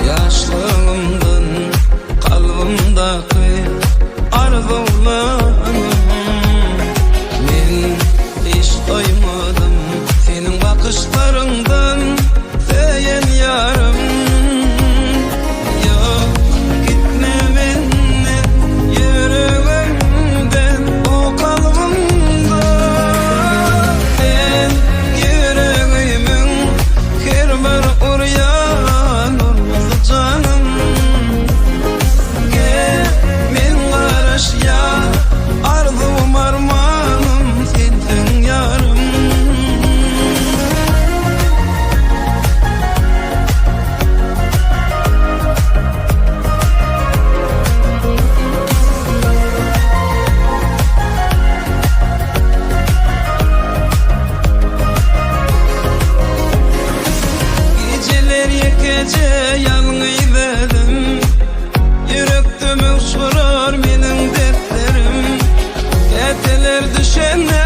Yaşlığımdan kalbimdaki arzularım, men hiç doymadım senin bakışlarından seyen yarım. Yok gitme benden yüreğimden o kalbimda, sen yüreğimin her bir uryan urmaz canım. Gel men garaş ya arzum armanım sensin yarım. Geceler gece yalnızladım, yürekte mevşurar menin dertlerim. Geceler düşenler